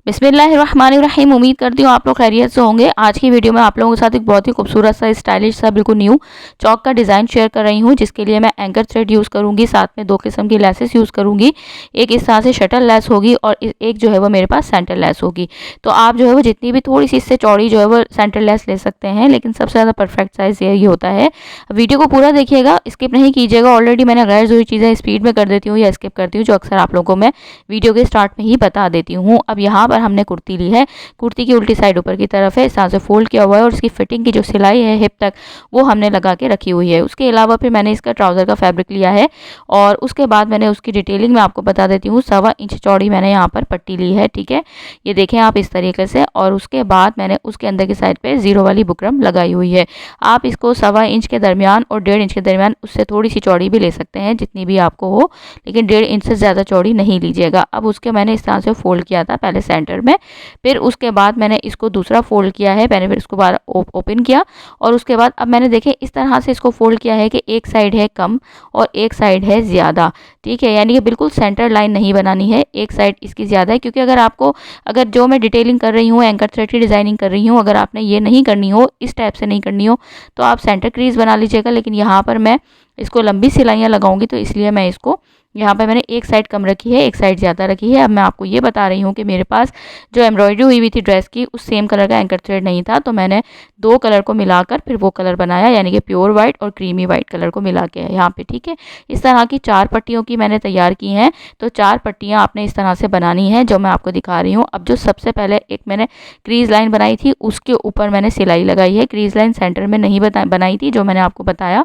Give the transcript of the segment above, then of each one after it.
बिस्मिल्लाहिर्रहमानिर्रहीम। उम्मीद करती हूँ आप लोग खैरियत से होंगे। आज की वीडियो में आप लोगों के साथ एक बहुत ही खूबसूरत सा स्टाइलिश सा बिल्कुल न्यू चौक का डिज़ाइन शेयर कर रही हूँ, जिसके लिए मैं एंकर थ्रेड यूज़ करूँगी, साथ में 2 किस्म की लेसेस यूज़ करूँगी। एक इस तरह से शटल लेस होगी और एक जो है वो मेरे पास सेंटर लेस होगी। तो आप जो है वो जितनी भी थोड़ी सी इससे चौड़ी जो है वो सेंटर लेस ले सकते हैं, लेकिन सबसे ज़्यादा परफेक्ट साइज़ यही होता है। वीडियो को पूरा देखिएगा, स्किप नहीं कीजिएगा। ऑलरेडी मैंने गैर ज़रूरी चीज़ें स्पीड में कर देती हूँ या स्किप करती हूँ, जो अक्सर आप लोगों को मैं वीडियो के स्टार्ट में ही बता देती हूँ। अब यहाँ पर हमने कुर्ती ली है, कुर्ती की उल्टी साइड ऊपर की तरफ है, इस तरह से फोल्ड किया हुआ है और इसकी फिटिंग की जो सिलाई है हिप तक, वो हमने लगा के रखी हुई है। उसके अलावा फिर मैंने इसका ट्राउज़र का फैब्रिक लिया है और उसके बाद मैंने उसकी डिटेलिंग में आपको बता देती हूँ। 1.25 इंच चौड़ी मैंने यहाँ पर पट्टी ली है, ठीक है, ये देखें आप इस तरीके से। और उसके बाद मैंने उसके अंदर की साइड पे ज़ीरो वाली बुकरम लगाई हुई है। आप इसको 1.25 इंच के दरमियान और 1.5 इंच के दरमियान उससे थोड़ी सी चौड़ी भी ले सकते हैं, जितनी भी आपको हो, लेकिन 1.5 इंच से ज़्यादा चौड़ी नहीं लीजिएगा। अब उसके मैंने इस तरह से फोल्ड किया था पहले सेंटर में, फिर उसके बाद मैंने इसको दूसरा फोल्ड किया है, मैंने फिर इसको बार ओपन किया और उसके बाद अब मैंने देखें इस तरह से इसको फोल्ड किया है कि एक साइड है कम और एक साइड है ज़्यादा, ठीक है, यानी कि बिल्कुल सेंटर लाइन नहीं बनानी है, एक साइड इसकी ज़्यादा है। क्योंकि अगर जो मैं डिटेलिंग कर रही हूँ, एंकर थ्रेड की डिज़ाइनिंग कर रही हूँ, अगर आपने ये नहीं करनी हो, इस टाइप से नहीं करनी हो, तो आप सेंटर क्रीज बना लीजिएगा। लेकिन यहाँ पर मैं इसको लंबी सिलाइयाँ लगाऊंगी, तो इसलिए मैं इसको यहाँ पे मैंने एक साइड कम रखी है, एक साइड ज़्यादा रखी है। अब मैं आपको ये बता रही हूँ कि मेरे पास जो एम्ब्रॉयडरी हुई थी ड्रेस की, उस सेम कलर का एंकर थ्रेड नहीं था, तो मैंने 2 कलर को मिलाकर फिर वो कलर बनाया, यानी कि प्योर वाइट और क्रीमी वाइट कलर को मिला के यहाँ पे, ठीक है। इस तरह की 4 पट्टियों की मैंने तैयार की हैं। तो 4 पट्टियाँ आपने इस तरह से बनानी है, जो मैं आपको दिखा रही हूँ। अब जो सबसे पहले एक मैंने क्रीज लाइन बनाई थी, उसके ऊपर मैंने सिलाई लगाई है। क्रीज लाइन सेंटर में नहीं बनाई थी, जो मैंने आपको बताया।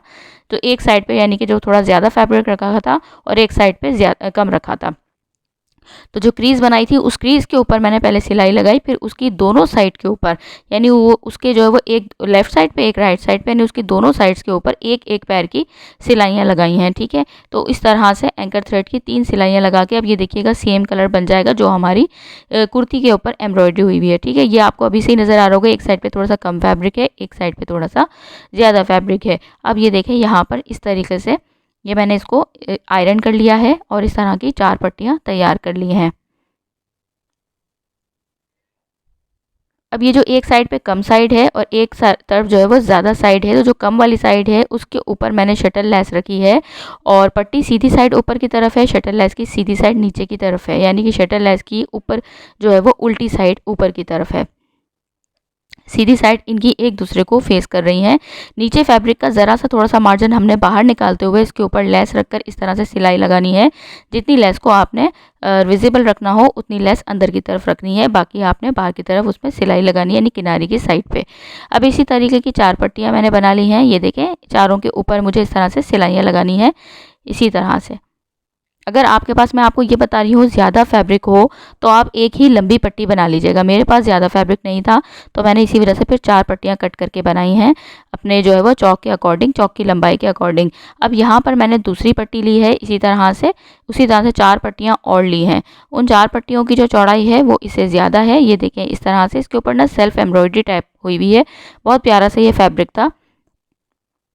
तो एक साइड पे यानी कि जो थोड़ा ज़्यादा फैब्रिक रखा था और एक साइड पे ज़्यादा कम रखा था। तो जो क्रीज़ बनाई थी उस क्रीज़ के ऊपर मैंने पहले सिलाई लगाई, फिर उसकी दोनों साइड के ऊपर, यानी वो उसके जो है वो एक लेफ़्ट साइड पे एक राइट साइड पे, यानी उसकी दोनों साइड्स के ऊपर एक एक पैर की सिलाइयाँ लगाई हैं, ठीक है। तो इस तरह से एंकर थ्रेड की 3 सिलाइयाँ लगा के अब ये देखिएगा सेम कलर बन जाएगा जो हमारी कुर्ती के ऊपर एम्ब्रॉयडरी हुई हुई है, ठीक है। ये आपको अभी से ही नज़र आ रहा होगा, एक साइड पर थोड़ा सा कम फैब्रिक है, एक साइड पर थोड़ा सा ज़्यादा फैब्रिक है। अब ये देखें यहाँ पर इस तरीके से ये मैंने इसको आयरन कर लिया है और इस तरह की 4 पट्टियाँ तैयार कर ली हैं। अब ये जो एक साइड पे कम साइड है और एक तरफ जो है वो ज़्यादा साइड है, तो जो कम वाली साइड है उसके ऊपर मैंने शटल लेस रखी है और पट्टी सीधी साइड ऊपर की तरफ है, शटल लेस की सीधी साइड नीचे की तरफ है, यानी कि शटल लेस की ऊपर जो है वो उल्टी साइड ऊपर की तरफ है। सीधी साइड इनकी एक दूसरे को फेस कर रही हैं। नीचे फैब्रिक का ज़रा सा थोड़ा सा मार्जिन हमने बाहर निकालते हुए इसके ऊपर लेस रखकर इस तरह से सिलाई लगानी है। जितनी लेस को आपने विजिबल रखना हो उतनी लेस अंदर की तरफ रखनी है, बाकी आपने बाहर की तरफ उसमें सिलाई लगानी है, यानी किनारे की साइड पे। अब इसी तरीके की 4 पट्टियाँ मैंने बना ली हैं। ये देखें, चारों के ऊपर मुझे इस तरह से सिलाइयाँ लगानी है, इसी तरह से। अगर आपके पास, मैं आपको ये बता रही हूँ, ज़्यादा फैब्रिक हो तो आप एक ही लंबी पट्टी बना लीजिएगा। मेरे पास ज़्यादा फैब्रिक नहीं था, तो मैंने इसी वजह से फिर 4 पट्टियाँ कट करके बनाई हैं, अपने जो है वो चौक के अकॉर्डिंग, चौक की लंबाई के अकॉर्डिंग। अब यहाँ पर मैंने दूसरी पट्टी ली है, इसी तरह से उसी तरह से 4 पट्टियाँ और ली हैं। उन 4 पट्टियों की जो चौड़ाई है वो इससे ज़्यादा है। ये देखें इस तरह से इसके ऊपर ना सेल्फ एम्ब्रॉयडरी टाइप हुई हुई है, बहुत प्यारा सा ये फैब्रिक था।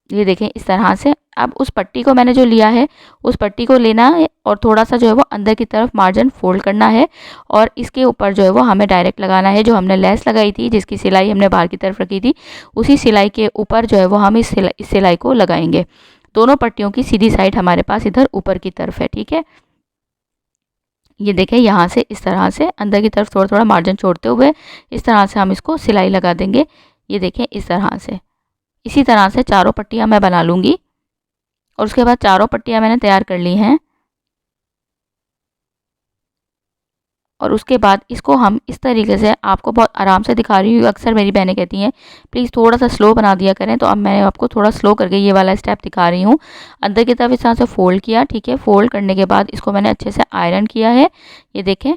ये देखें इस तरह से। अब उस पट्टी को मैंने जो लिया है, उस पट्टी को लेना है और थोड़ा सा जो है वो अंदर की तरफ मार्जिन फोल्ड करना है और इसके ऊपर जो है वो हमें डायरेक्ट लगाना है। जो हमने लेस लगाई थी, जिसकी सिलाई हमने बाहर की तरफ रखी थी, उसी सिलाई के ऊपर जो है वो हम इस सिलाई को लगाएंगे। दोनों पट्टियों की सीधी साइड हमारे पास इधर ऊपर की तरफ है, ठीक है। ये देखें यहाँ से इस तरह से अंदर की तरफ थोड़ा थोड़ा मार्जिन छोड़ते हुए इस तरह से हम इसको सिलाई लगा देंगे। ये देखें इस तरह से, इसी तरह से चारों पट्टियाँ मैं बना लूँगी और उसके बाद चारों पट्टियाँ मैंने तैयार कर ली हैं। और उसके बाद इसको हम इस तरीके से, आपको बहुत आराम से दिखा रही हूँ। अक्सर मेरी बहनें कहती हैं प्लीज़ थोड़ा सा स्लो बना दिया करें, तो अब मैंने आपको थोड़ा स्लो करके ये वाला स्टेप दिखा रही हूँ। अंदर की तरफ इस तरह से फ़ोल्ड किया, ठीक है। फ़ोल्ड करने के बाद इसको मैंने अच्छे से आयरन किया है, ये देखें।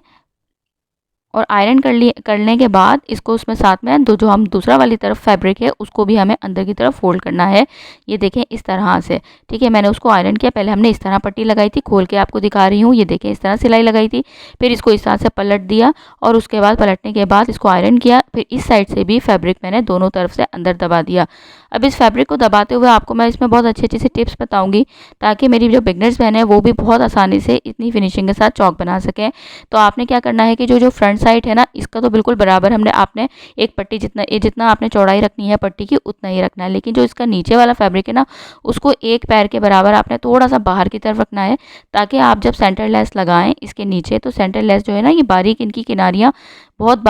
और आयरन करने के बाद इसको उसमें साथ में जो हम दूसरा वाली तरफ फैब्रिक है उसको भी हमें अंदर की तरफ फोल्ड करना है। ये देखें इस तरह से, ठीक है। मैंने उसको आयरन किया, पहले हमने इस तरह पट्टी लगाई थी, खोल के आपको दिखा रही हूँ। ये देखें इस तरह सिलाई लगाई थी, फिर इसको इस तरह से पलट दिया और उसके बाद पलटने के बाद इसको आयरन किया। फिर इस साइड से भी फैब्रिक मैंने दोनों तरफ से अंदर दबा दिया। अब इस फैब्रिक को दबाते हुए आपको मैं इसमें बहुत अच्छी अच्छी सी टिप्स बताऊँगी, ताकि मेरी जो बिगनर्स बहन है वो भी बहुत आसानी से इतनी फिनिशिंग के साथ चौक बना सकें। तो आपने क्या करना है कि जो फ्रंट साइड है ना, इसका तो बिल्कुल बराबर हमने आपने एक पट्टी जितना आपने चौड़ाई रखनी है पट्टी की उतना ही रखना है। लेकिन जो इसका नीचे वाला फैब्रिक है ना, उसको एक पैर के बराबर आपने थोड़ा सा बाहर की तरफ रखना है, ताकि आप जब सेंटर लेस लगाएं इसके नीचे, तो सेंटर लेस जो है ना, ये बारीक इनकी किनारियाँ बहुत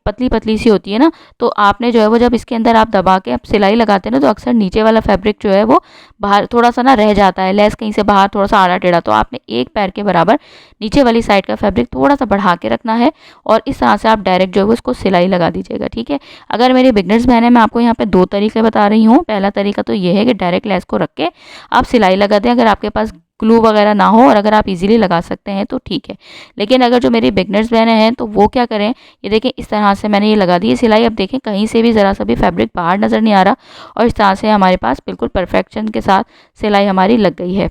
पतली पतली सी होती है ना, तो आपने जो है वो जब इसके अंदर आप दबा के आप सिलाई लगाते हैं ना, तो अक्सर नीचे वाला फैब्रिक जो है वो बाहर थोड़ा सा ना रह जाता है, लेस कहीं से बाहर थोड़ा सा आड़ा टेढ़ा। तो आपने एक पैर के बराबर नीचे वाली साइड का फैब्रिक थोड़ा सा बढ़ा के रखना है और इस तरह से आप डायरेक्ट जो है वो इसको सिलाई लगा दीजिएगा, ठीक है। अगर मेरे बिगनर्स बहन है, मैं आपको यहाँ पे 2 तरीके बता रही हूँ। पहला तरीका तो ये है कि डायरेक्ट लेस को रख के आप सिलाई लगा दें, अगर आपके पास ग्लू वगैरह ना हो और अगर आप इजीली लगा सकते हैं तो ठीक है। लेकिन अगर जो मेरी बिगनर्स बहनें हैं तो वो क्या करें, ये देखें इस तरह से मैंने ये लगा दी है सिलाई। अब देखें कहीं से भी ज़रा सा भी फैब्रिक बाहर नज़र नहीं आ रहा और इस तरह से हमारे पास बिल्कुल परफेक्शन के साथ सिलाई हमारी लग गई है।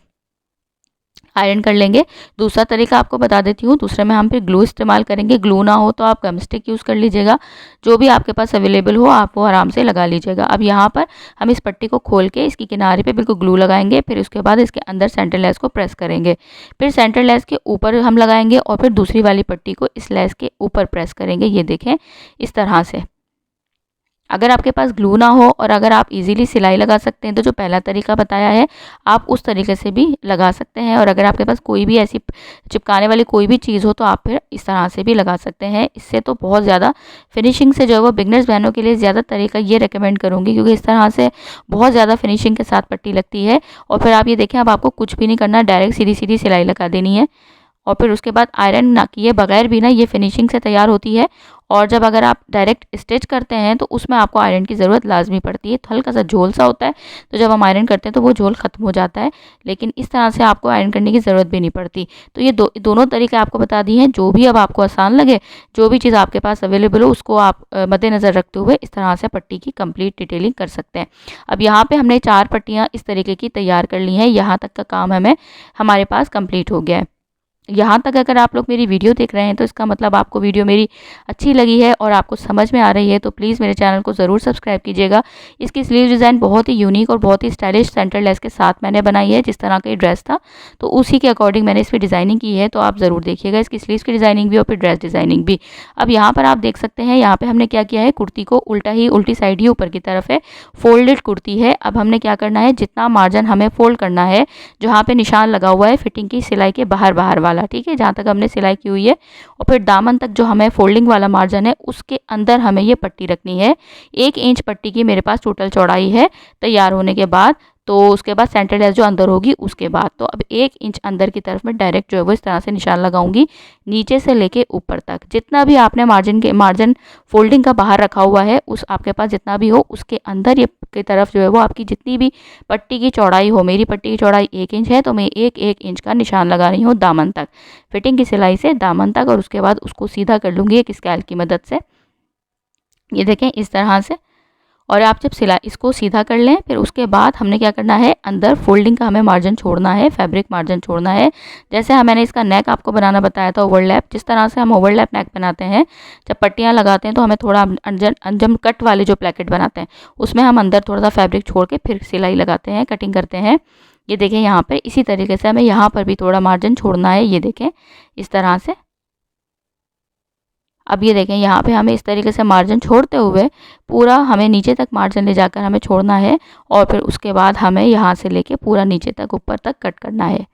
आयरन कर लेंगे। दूसरा तरीका आपको बता देती हूँ। दूसरे में हम फिर ग्लू इस्तेमाल करेंगे। ग्लू ना हो तो आप गम स्टिक यूज़ कर लीजिएगा, जो भी आपके पास अवेलेबल हो आप वो आराम से लगा लीजिएगा। अब यहाँ पर हम इस पट्टी को खोल के इसकी किनारे पे बिल्कुल ग्लू लगाएंगे, फिर उसके बाद इसके अंदर सेंटर लेस को प्रेस करेंगे, फिर सेंटर लेस के ऊपर हम लगाएंगे और फिर दूसरी वाली पट्टी को इस लेस के ऊपर प्रेस करेंगे। ये देखें इस तरह से। अगर आपके पास ग्लू ना हो और अगर आप इजीली सिलाई लगा सकते हैं तो जो पहला तरीका बताया है आप उस तरीके से भी लगा सकते हैं, और अगर आपके पास कोई भी ऐसी चिपकाने वाली कोई भी चीज़ हो तो आप फिर इस तरह से भी लगा सकते हैं। इससे तो बहुत ज़्यादा फिनिशिंग से जो है वो बिगनर्स बहनों के लिए ज़्यादा तरीका ये रिकमेंड करूँगी, क्योंकि इस तरह से बहुत ज़्यादा फिनिशिंग के साथ पट्टी लगती है। और फिर आप ये देखें, अब आपको कुछ भी नहीं करना, डायरेक्ट सीधी सीधी सिलाई लगा देनी है और फिर उसके बाद आयरन ना किए बगैर भी ना ये फिनिशिंग से तैयार होती है। और जब अगर आप डायरेक्ट स्टिच करते हैं तो उसमें आपको आयरन की ज़रूरत लाजमी पड़ती है। तो हल्का सा झोल सा होता है, तो जब हम आयरन करते हैं तो वो झोल ख़त्म हो जाता है, लेकिन इस तरह से आपको आयरन करने की ज़रूरत भी नहीं पड़ती। तो ये दोनों तरीके आपको बता दिए हैं। जो भी अब आपको आसान लगे, जो भी चीज़ आपके पास अवेलेबल हो, उसको आप मद्देनज़र रखते हुए इस तरह से पट्टी की कंप्लीट डिटेलिंग कर सकते हैं। अब यहाँ पर हमने 4 पट्टियाँ इस तरीके की तैयार कर ली हैं। यहाँ तक का काम हमारे पास कंप्लीट हो गया है। यहाँ तक अगर आप लोग मेरी वीडियो देख रहे हैं तो इसका मतलब आपको वीडियो मेरी अच्छी लगी है और आपको समझ में आ रही है, तो प्लीज़ मेरे चैनल को ज़रूर सब्सक्राइब कीजिएगा। इसकी स्लीव डिज़ाइन बहुत ही यूनिक और बहुत ही स्टाइलिश सेंटर लेस के साथ मैंने बनाई है। जिस तरह का ये ड्रेस था तो उसी के अकॉर्डिंग मैंने इस पर डिज़ाइनिंग की है, तो आप ज़रूर देखिएगा इसकी स्लीव्स की डिज़ाइनिंग भी और फिर ड्रेस डिज़ाइनिंग भी। अब यहाँ पर आप देख सकते हैं, यहाँ पर हमने क्या किया है, कुर्ती को उल्टी साइड ही ऊपर की तरफ है, फोल्डेड कुर्ती है। अब हमने क्या करना है, जितना मार्जिन हमें फोल्ड करना है, जहाँ पे निशान लगा हुआ है फिटिंग की सिलाई के बाहर वाला, ठीक है, जहाँ तक हमने सिलाई की हुई है, और फिर दामन तक जो हमें फोल्डिंग वाला मार्जिन है उसके अंदर हमें ये पट्टी रखनी है। 1 इंच पट्टी की मेरे पास टोटल चौड़ाई है तैयार होने के बाद। तो उसके बाद सेंटर लेस जो अंदर होगी उसके बाद, तो अब 1 इंच अंदर की तरफ में डायरेक्ट जो है वो इस तरह से निशान लगाऊंगी, नीचे से लेके ऊपर तक। जितना भी आपने मार्जिन फोल्डिंग का बाहर रखा हुआ है, उस आपके पास जितना भी हो उसके अंदर ये की तरफ जो है वो आपकी जितनी भी पट्टी की चौड़ाई हो, मेरी पट्टी की चौड़ाई 1 इंच है तो मैं 1 इंच का निशान लगा रही हूँ दामन तक, फिटिंग की सिलाई से दामन तक, और उसके बाद उसको सीधा कर लूँगी एक स्केल की मदद से। ये देखें इस तरह से। और आप जब सिलाई इसको सीधा कर लें, फिर उसके बाद हमने क्या करना है, अंदर फोल्डिंग का हमें मार्जिन छोड़ना है, फैब्रिक मार्जिन छोड़ना है। जैसे मैंने इसका नेक आपको बनाना बताया था ओवरलैप, जिस तरह से हम ओवरलैप नेक बनाते हैं, जब पट्टियाँ लगाते हैं तो हमें थोड़ा अंजम कट वाले जो प्लेकेट बनाते हैं उसमें हम अंदर थोड़ा सा फैब्रिक छोड़ के फिर सिलाई लगाते हैं, कटिंग करते हैं। ये देखें यहाँ पर इसी तरीके से हमें यहाँ पर भी थोड़ा मार्जिन छोड़ना है। ये देखें इस तरह से। अब ये देखें यहाँ पे हमें इस तरीके से मार्जिन छोड़ते हुए पूरा हमें नीचे तक मार्जिन ले जाकर हमें छोड़ना है, और फिर उसके बाद हमें यहाँ से लेके पूरा नीचे तक ऊपर तक कट करना है।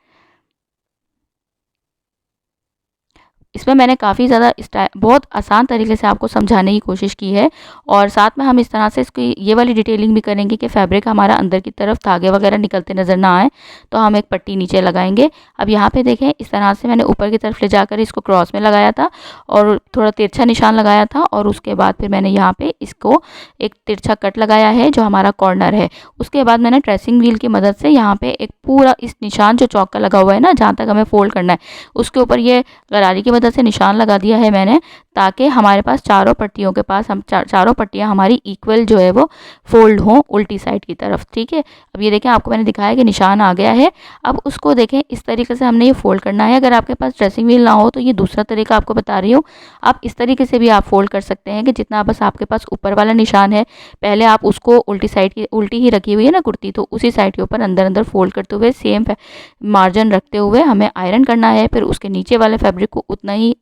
इसमें मैंने काफ़ी ज़्यादा बहुत आसान तरीके से आपको समझाने की कोशिश की है, और साथ में हम इस तरह से इसकी ये वाली डिटेलिंग भी करेंगे कि फैब्रिक हमारा अंदर की तरफ धागे वगैरह निकलते नज़र ना आए, तो हम एक पट्टी नीचे लगाएंगे। अब यहाँ पे देखें इस तरह से मैंने ऊपर की तरफ ले जाकर इसको क्रॉस में लगाया था और थोड़ा तिरछा निशान लगाया था, और उसके बाद फिर मैंने यहाँ पर इसको एक तिरछा कट लगाया है जो हमारा कॉर्नर है। उसके बाद मैंने ट्रेसिंग व्हील की मदद से यहाँ पर एक पूरा इस निशान जो चौक का लगा हुआ है ना, जहाँ तक हमें फोल्ड करना है, उसके ऊपर ये गरारी की मदद से निशान लगा दिया है मैंने, ताकि हमारे पास चारों पट्टियों के पास हम चारों पट्टियां हमारी इक्वल जो है वो फोल्ड हों उल्टी साइड की तरफ, ठीक है। अब ये देखें आपको मैंने दिखाया कि निशान आ गया है। अब उसको देखें इस तरीके से हमने ये फोल्ड करना है। अगर आपके पास ड्रेसिंग व्हील ना हो तो ये दूसरा तरीका आपको बता रही हूँ, आप इस तरीके से भी आप फोल्ड कर सकते हैं कि जितना बस आपके पास ऊपर वाला निशान है, पहले आप उसको उल्टी साइड की उल्टी ही रखी हुई है ना कुर्ती, तो उसी साइड के ऊपर अंदर अंदर फोल्ड करते हुए सेम मार्जिन रखते हुए हमें आयरन करना है। फिर उसके नीचे वाले फैब्रिक को उतना उतना ही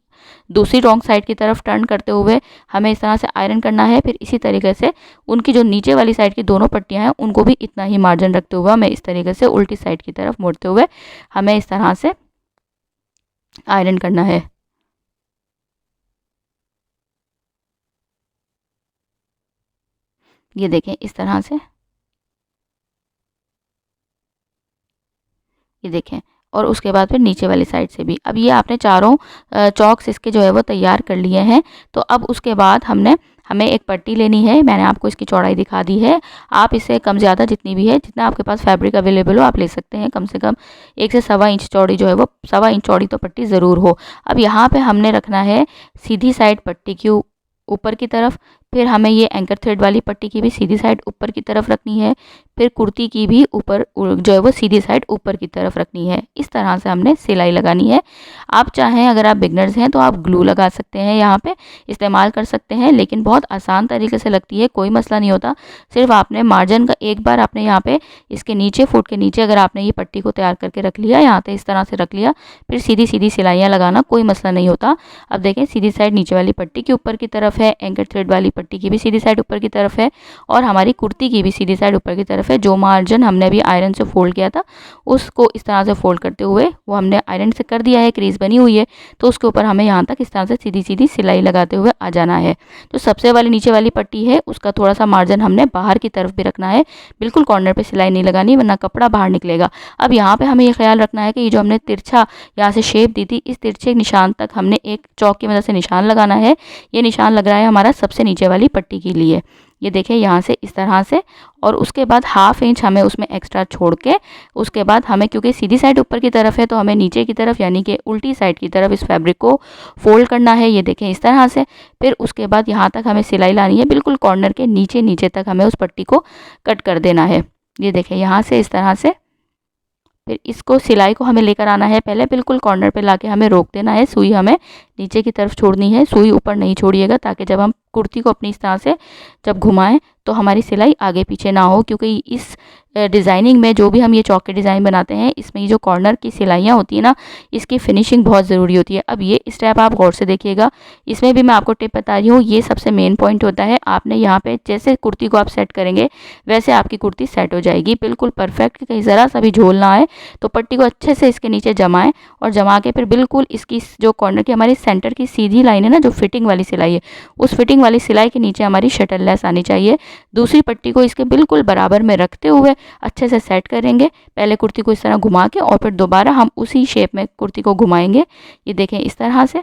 दूसरी रॉन्ग साइड की तरफ टर्न करते हुए हमें इस तरह से आयरन करना है। फिर इसी तरीके से उनकी जो नीचे वाली साइड की दोनों पट्टियां हैं उनको भी इतना ही मार्जिन रखते हुए हमें इस तरीके से उल्टी साइड की तरफ मोड़ते हुए हमें इस तरह से आयरन करना है। ये देखें इस तरह से, ये देखें। और उसके बाद फिर नीचे वाली साइड से भी। अब ये आपने चारों चॉक्स इसके जो है वो तैयार कर लिए हैं। तो अब उसके बाद हमें एक पट्टी लेनी है। मैंने आपको इसकी चौड़ाई दिखा दी है। आप इससे कम ज़्यादा जितनी भी है, जितना आपके पास फैब्रिक अवेलेबल हो आप ले सकते हैं। कम से कम 1 से 1.25 इंच चौड़ी जो है वो 1.25 इंच चौड़ी तो पट्टी ज़रूर हो। अब यहाँ पे हमने रखना है सीधी साइड पट्टी की ऊपर की तरफ। फिर हमें ये एंकर थ्रेड वाली पट्टी की भी सीधी साइड ऊपर की तरफ रखनी है। फिर कुर्ती की भी ऊपर जो है वो सीधी साइड ऊपर की तरफ रखनी है। इस तरह से हमने सिलाई लगानी है। आप चाहें, अगर आप बिगनर्स हैं तो आप ग्लू लगा सकते हैं, यहाँ पे इस्तेमाल कर सकते हैं, लेकिन बहुत आसान तरीके से लगती है, कोई मसला नहीं होता। सिर्फ आपने मार्जिन का एक बार आपने यहाँ पे इसके नीचे, फुट के नीचे अगर आपने ये पट्टी को तैयार करके रख लिया, यहाँ पे इस तरह से रख लिया, फिर सीधी सीधी सिलाइयाँ लगाना कोई मसला नहीं होता। अब देखें सीधी साइड नीचे वाली पट्टी के ऊपर की तरफ है, एंकर थ्रेड वाली पट्टी की भी सीधी साइड ऊपर की तरफ है, और हमारी कुर्ती की भी सीधी साइड ऊपर की तरफ है। जो मार्जिन हमने अभी आयरन से फोल्ड किया था उसको इस तरह से फोल्ड करते हुए वो हमने आयरन से कर दिया है, क्रीज बनी हुई है, तो उसके ऊपर हमें यहाँ तक इस तरह से सीधी सीधी सिलाई लगाते हुए आ जाना है। तो सबसे वाली नीचे वाली पट्टी है उसका थोड़ा सा मार्जिन हमने बाहर की तरफ भी रखना है, बिल्कुल कॉर्नर पे सिलाई नहीं लगानी वरना कपड़ा बाहर निकलेगा। अब यहाँ पे हमें ये ख्याल रखना है कि ये जो हमने तिरछा यहाँ से शेप दी थी, इस तिरछे निशान तक हमने एक चौक की मदद से निशान लगाना है। ये निशान लग रहा है हमारा सबसे नीचे वाली पट्टी के लिए। ये देखें यहाँ से इस तरह से, और उसके बाद 1/2 इंच हमें उसमें एक्स्ट्रा छोड़ के, उसके बाद हमें, क्योंकि सीधी साइड ऊपर की तरफ है, तो हमें नीचे की तरफ यानी कि उल्टी साइड की तरफ इस फैब्रिक को फोल्ड करना है। ये देखें इस तरह से। फिर उसके बाद यहाँ तक हमें सिलाई लानी है, बिल्कुल कॉर्नर के नीचे नीचे तक हमें उस पट्टी को कट कर देना है। ये देखें यहाँ से इस तरह से। फिर इसको सिलाई को हमें लेकर आना है, पहले बिल्कुल कॉर्नर पे लाके हमें रोक देना है। सुई हमें नीचे की तरफ छोड़नी है, सुई ऊपर नहीं छोड़िएगा, ताकि जब हम कुर्ती को अपनी इस तरह से जब घुमाएं तो हमारी सिलाई आगे पीछे ना हो। क्योंकि इस डिज़ाइनिंग में जो भी हम ये चौक के डिज़ाइन बनाते हैं, इसमें ये जो कॉर्नर की सिलाइयाँ होती है ना, इसकी फिनिशिंग बहुत ज़रूरी होती है। अब ये स्टेप आप गौर से देखिएगा, इसमें भी मैं आपको टिप बता रही हूँ, ये सबसे मेन पॉइंट होता है। आपने यहाँ पे जैसे कुर्ती को आप सेट करेंगे वैसे आपकी कुर्ती सेट हो जाएगी, बिल्कुल परफेक्ट, कहीं ज़रा सा भी झोल ना आए। तो पट्टी को अच्छे से इसके नीचे जमाएं, और जमा के फिर बिल्कुल इसकी जो कॉर्नर की हमारी सेंटर की सीधी लाइन है ना, जो फिटिंग वाली सिलाई है, उस फिटिंग वाली सिलाई के नीचे हमारी शटल लेस आनी चाहिए। दूसरी पट्टी को इसके बिल्कुल बराबर में रखते हुए अच्छे से सेट करेंगे। पहले कुर्ती को इस तरह घुमा के, और फिर दोबारा हम उसी शेप में कुर्ती को घुमाएंगे। ये देखें इस तरह से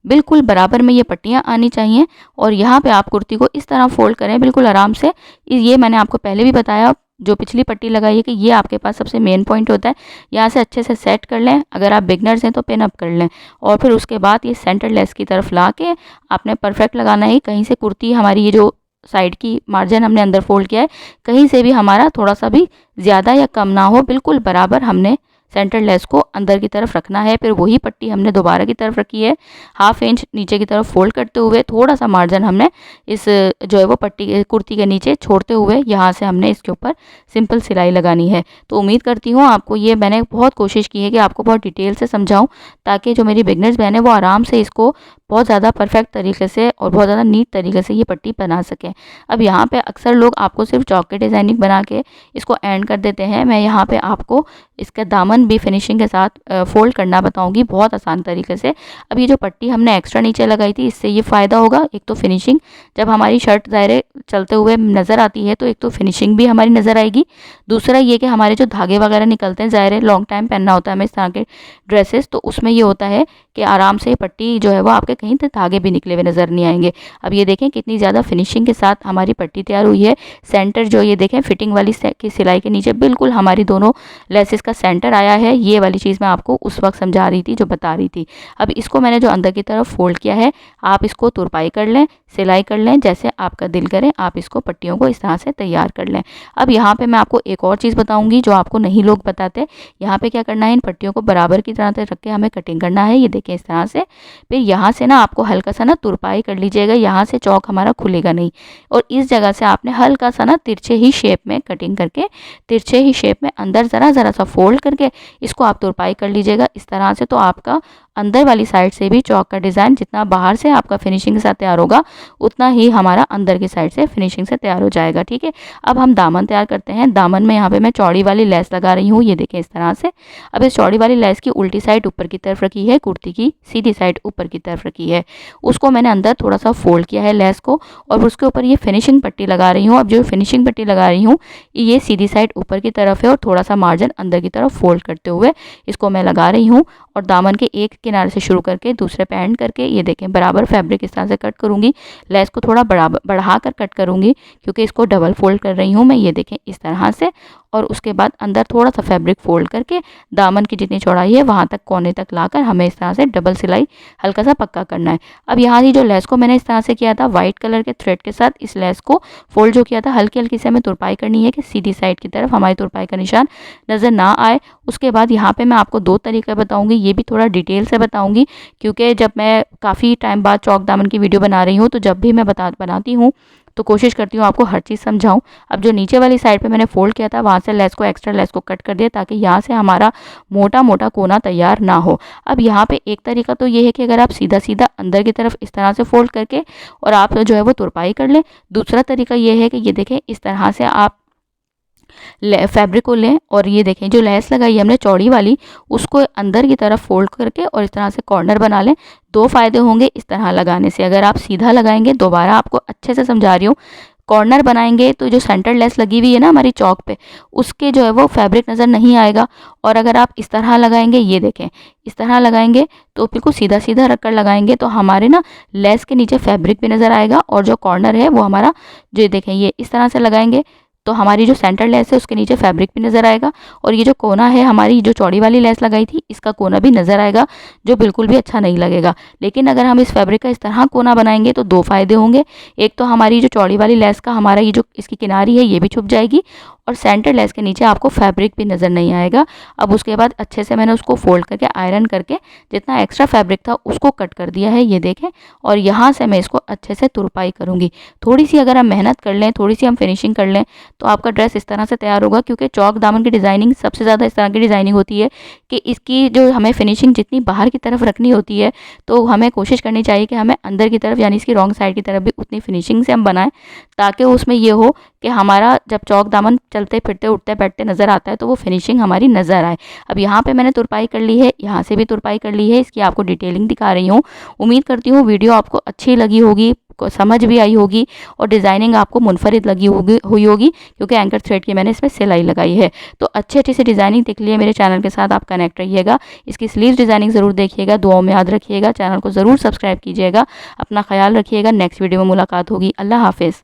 बिल्कुल बराबर में ये पट्टियाँ आनी चाहिए। और यहाँ पे आप कुर्ती को इस तरह फोल्ड करें बिल्कुल आराम से। ये मैंने आपको पहले भी बताया, जो पिछली पट्टी लगाई है, कि ये आपके पास सबसे मेन पॉइंट होता है। यहाँ से अच्छे से सेट कर लें, अगर आप बिगनर्स हैं तो पिन अप कर लें, और फिर उसके बाद ये सेंटर लेस की तरफ ला के आपने परफेक्ट लगाना है। कहीं से कुर्ती हमारी ये जो साइड की मार्जिन हमने अंदर फोल्ड किया है, कहीं से भी हमारा थोड़ा सा भी ज़्यादा या कम ना हो, बिल्कुल बराबर हमने सेंटर लेस को अंदर की तरफ रखना है। फिर वही पट्टी हमने दोबारा की तरफ रखी है, 1/2 इंच नीचे की तरफ फोल्ड करते हुए थोड़ा सा मार्जिन हमने इस जो है वो पट्टी कुर्ती के नीचे छोड़ते हुए यहाँ से हमने इसके ऊपर सिंपल सिलाई लगानी है। तो उम्मीद करती हूँ आपको ये, मैंने बहुत कोशिश की है कि आपको बहुत डिटेल से समझाऊँ, ताकि जो मेरी बिगनर्स बहन है वो आराम से इसको बहुत ज़्यादा परफेक्ट तरीके से और बहुत ज़्यादा नीट तरीके से ये पट्टी बना सकें। अब यहाँ पे अक्सर लोग आपको सिर्फ चौक के डिज़ाइनिंग बना के इसको एंड कर देते हैं। मैं यहाँ पे आपको इसका दामन भी फिनिशिंग के साथ फोल्ड करना बताऊंगी बहुत आसान तरीके से। अब ये जो पट्टी हमने एक्स्ट्रा नीचे लगाई थी, इससे ये फ़ायदा होगा, एक तो फिनिशिंग, जब हमारी शर्ट दायरे चलते हुए नज़र आती है तो एक तो फिनिशिंग भी हमारी नज़र आएगी। दूसरा ये कि हमारे जो धागे वगैरह निकलते हैं, ज़ाहिर है लॉन्ग टाइम पहनना होता है हमें इस तरह के ड्रेसेस, तो उसमें ये होता है कि आराम से पट्टी जो है वो आपके कहीं से धागे भी निकले हुए नज़र नहीं आएंगे। अब ये देखें कितनी ज़्यादा फिनिशिंग के साथ हमारी पट्टी तैयार हुई है। सेंटर जो ये देखें फिटिंग वाली की सिलाई के नीचे बिल्कुल हमारी दोनों लेसेस का सेंटर आया है। ये वाली चीज़ मैं आपको उस वक्त समझा रही थी, जो बता रही थी। अब इसको मैंने जो अंदर की तरफ फोल्ड किया है, आप इसको तुरपाई कर लें, सिलाई कर लें, जैसे आपका दिल करे आप इसको पट्टियों को इस तरह से तैयार कर लें। अब यहाँ पे मैं आपको एक और चीज़ बताऊंगी जो आपको नहीं लोग बताते। यहाँ पे क्या करना है, इन पट्टियों को बराबर की तरह से रख के हमें कटिंग करना है। ये देखें इस तरह से। फिर यहाँ से ना आपको हल्का सा ना तुरपाई कर लीजिएगा, यहाँ से चौक हमारा खुलेगा नहीं, और इस जगह से आपने हल्का सा ना तिरछे ही शेप में कटिंग करके, तिरछे ही शेप में अंदर ज़रा सा फोल्ड करके इसको आप तुरपाई कर लीजिएगा इस तरह से। तो आपका अंदर वाली साइड से भी चौक का डिज़ाइन जितना बाहर से आपका फिनिशिंग के साथ तैयार होगा उतना ही हमारा अंदर की साइड से फिनिशिंग से तैयार हो जाएगा। ठीक है, अब हम दामन तैयार करते हैं। दामन में यहाँ पे मैं चौड़ी वाली लेस लगा रही हूँ, ये देखें इस तरह से। अब इस चौड़ी वाली लेस की उल्टी साइड ऊपर की तरफ रखी है, कुर्ती की सीधी साइड ऊपर की तरफ रखी है। उसको मैंने अंदर थोड़ा सा फोल्ड किया है लेस को, और उसके ऊपर ये फिनिशिंग पट्टी लगा रही हूँ। अब जो फिनिशिंग पट्टी लगा रही हूँ ये सीधी साइड ऊपर की तरफ है और थोड़ा सा मार्जिन अंदर की तरफ फोल्ड करते हुए इसको मैं लगा रही हूँ। और दामन के एक किनारे से शुरू करके दूसरे पे एंड करके ये देखें बराबर फैब्रिक इस तरह से कट करूँगी। लेस को थोड़ा बढ़ा कर कट करूँगी क्योंकि इसको डबल फोल्ड कर रही हूँ मैं, ये देखें इस तरह से। और उसके बाद अंदर थोड़ा सा फैब्रिक फोल्ड करके दामन की जितनी चौड़ाई है वहाँ तक कोने तक लाकर हमें इस तरह से डबल सिलाई हल्का सा पक्का करना है। अब यहाँ की जो लेस को मैंने इस तरह से किया था वाइट कलर के थ्रेड के साथ, इस लेस को फोल्ड जो किया था हल्की हल्की से हमें तुरपाई करनी है कि सीधी साइड की तरफ हमारी तुरपाई का निशान नज़र ना आए। उसके बाद यहाँ पे मैं आपको 2 तरीके बताऊँगी, ये भी थोड़ा डिटेल से बताऊँगी क्योंकि जब मैं काफ़ी टाइम बाद चौक दामन की वीडियो बना रही हूँ तो जब भी मैं बनाती हूँ तो कोशिश करती हूँ आपको हर चीज़ समझाऊं। अब जो नीचे वाली साइड पे मैंने फोल्ड किया था वहाँ से लेस को एक्स्ट्रा लेस को कट कर दिया ताकि यहाँ से हमारा मोटा मोटा कोना तैयार ना हो। अब यहाँ पे एक तरीका तो ये है कि अगर आप सीधा सीधा अंदर की तरफ इस तरह से फोल्ड करके और आप जो है वो तुरपाई कर लें। दूसरा तरीका ये है कि ये देखें इस तरह से आप फैब्रिक को लें और ये देखें जो लेस लगाई है हमने चौड़ी वाली उसको अंदर की तरफ फोल्ड करके और इस तरह से कॉर्नर बना लें। 2 फ़ायदे होंगे इस तरह लगाने से। अगर आप सीधा लगाएंगे, दोबारा आपको अच्छे से समझा रही हूँ, कॉर्नर बनाएंगे तो जो सेंटर लेस लगी हुई है ना हमारी चौक पे उसके जो है वो फैब्रिक नज़र नहीं आएगा। और अगर आप इस तरह लगाएंगे, ये देखें इस तरह लगाएंगे तो बिल्कुल सीधा सीधा रख कर लगाएंगे तो हमारे ना लेस के नीचे फैब्रिक भी नज़र आएगा और जो कॉर्नर है वो हमारा जो देखें ये इस तरह से लगाएंगे तो हमारी जो सेंटर लेस है उसके नीचे फैब्रिक भी नज़र आएगा और ये जो कोना है हमारी जो चौड़ी वाली लेस लगाई थी इसका कोना भी नज़र आएगा जो बिल्कुल भी अच्छा नहीं लगेगा। लेकिन अगर हम इस फैब्रिक का इस तरह कोना बनाएंगे तो 2 फ़ायदे होंगे। एक तो हमारी जो चौड़ी वाली लेस का हमारा ये जो इसकी किनारी है ये भी छुप जाएगी और सेंटर लेस के नीचे आपको फैब्रिक भी नज़र नहीं आएगा। अब उसके बाद अच्छे से मैंने उसको फोल्ड करके आयरन करके जितना एक्स्ट्रा फैब्रिक था उसको कट कर दिया है, ये देखें। और यहाँ से मैं इसको अच्छे से तुरपाई करूँगी। थोड़ी सी अगर हम मेहनत कर लें, थोड़ी सी हम फिनिशिंग कर लें तो आपका ड्रेस इस तरह से तैयार होगा। क्योंकि चौक दामन की डिज़ाइनिंग सबसे ज़्यादा इस तरह की डिज़ाइनिंग होती है कि इसकी जो हमें फिनिशिंग जितनी बाहर की तरफ रखनी होती है तो हमें कोशिश करनी चाहिए कि हमें अंदर की तरफ यानी इसकी रॉन्ग साइड की तरफ भी उतनी फिनिशिंग से हम बनाएं ताकि उसमें ये हो कि हमारा जब चौक दामन चलते फिरते उठते बैठते नज़र आता है तो वो फिनिशिंग हमारी नज़र आए। अब यहाँ पे मैंने तुरपाई कर ली है, यहाँ से भी तुरपाई कर ली है, इसकी आपको डिटेलिंग दिखा रही हूँ। उम्मीद करती हूँ वीडियो आपको अच्छी लगी होगी, समझ भी आई होगी और डिज़ाइनिंग आपको मुनफरिद लगी हुई होगी क्योंकि एंकर थ्रेड की मैंने इसमें सिलाई लगाई है। तो अच्छी से डिज़ाइनिंग देख लिए मेरे चैनल के साथ आप कनेक्ट रहिएगा। इसकी स्लीव्स डिज़ाइनिंग ज़रूर देखिएगा, दुआओं में याद रखिएगा, चैनल को ज़रूर सब्सक्राइब कीजिएगा। अपना ख्याल रखिएगा। नेक्स्ट वीडियो में मुलाकात होगी। अल्लाह हाफिज़।